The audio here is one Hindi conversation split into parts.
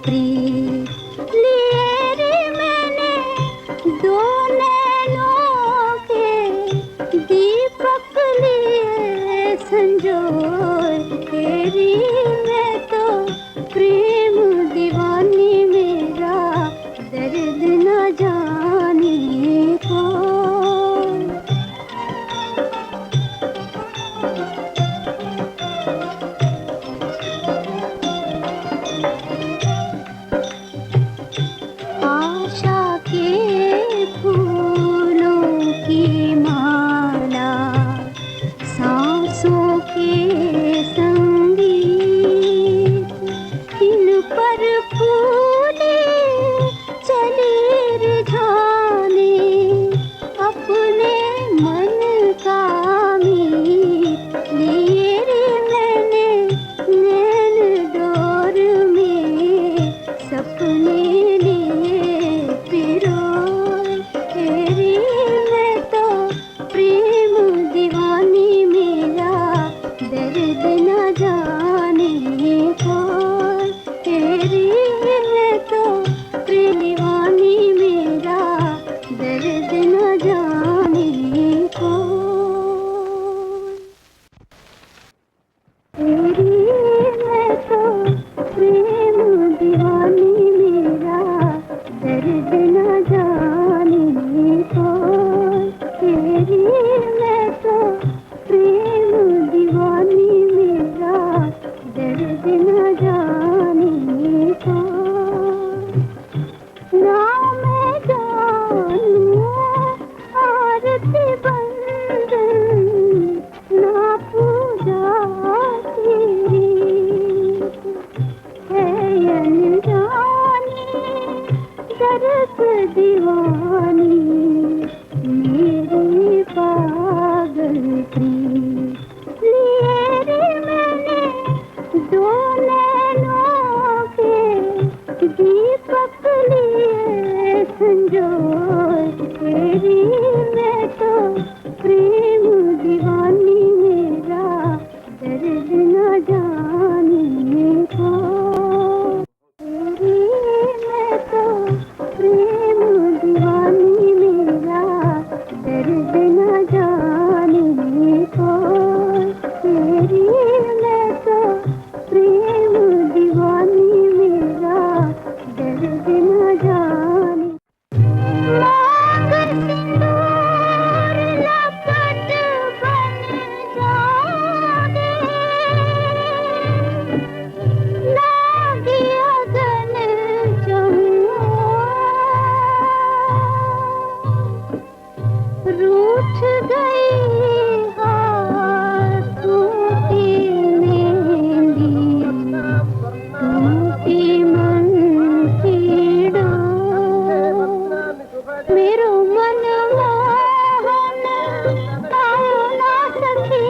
प्रीत लिए रे मैंने दो नैनों के दीपक लिए संजोए तेरी मैं तो प्रेम दीवानी मेरा दर्द न जाने को। आशा के फूलों की माला सांसों के संगीत इन पर फूले चले रिझाने अपने मन का मीत लिए रे मैंने नैन डोर में सपने लिए पिरोए तेरी मैं तो प्रेम दीवानी मेरा दर्द न जाने को। तेरी मैं तो प्रेम दीवानी मेरा दर्द न जाने को। तेरी मैं तो प्रेम दीवानी मेरा दर्द न जाने को। तेरी मैं तो प्रेम दीवानी मेरा दर्द न जाने को। ना मैं जानूं आरती बंदन ना पूजा तेरी है अनजानी दर्द दीवानी मेरी पागल प्रीत लिए रे मैंने दो नैनों के दीपक लिए संजोए तेरी मैं तो प्रेम दीवानी मेरा दर्द न जाने को। तेरी मैं तो प्रेम दीवानी मेरा दर्द न जाने को। तेरी मैं तो प्रेम दीवानी मेरा दर्द न जाने। मांग सिंदूर लपट बन जाने लागी अगन जमुआ रूठ गई हाथों की मेहंदी टूटी मन की डोर मेरो मन मोहन आयो ना सखी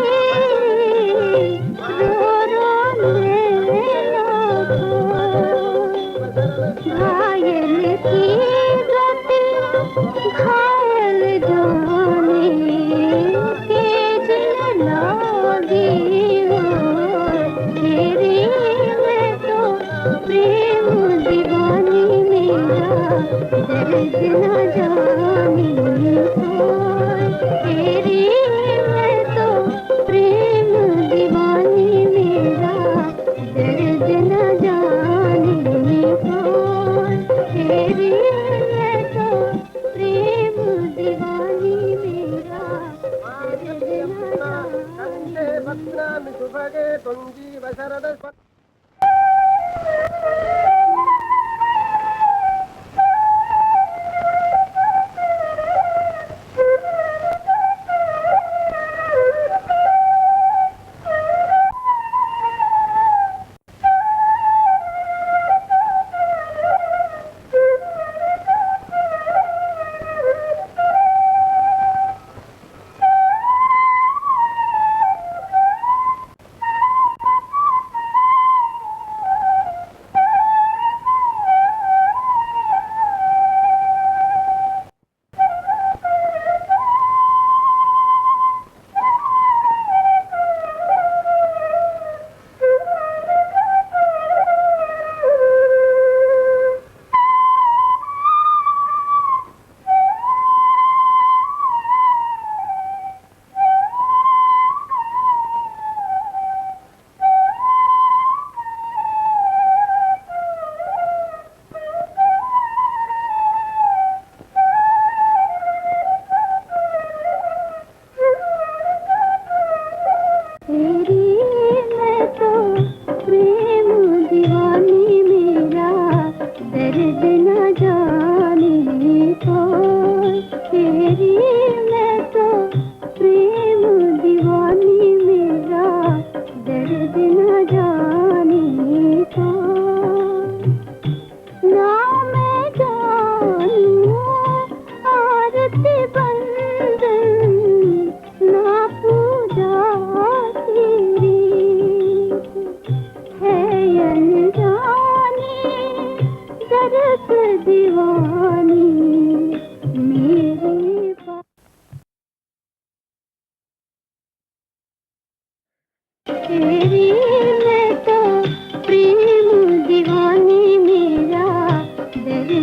रो रो नैना घायल की गति घायल जाने के दिल लागी हो। तेरी मैं तो प्रेम दीवानी मेरा दर्द न जाने को। तेरी मैं तो प्रेम दीवानी मेरा दर्द न जाने को। तेरी मैं तो प्रेम दीवानी मेरा दर्द न जाने।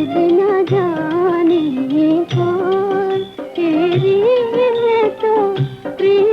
न जाने कौन तेरी है तो प्रिय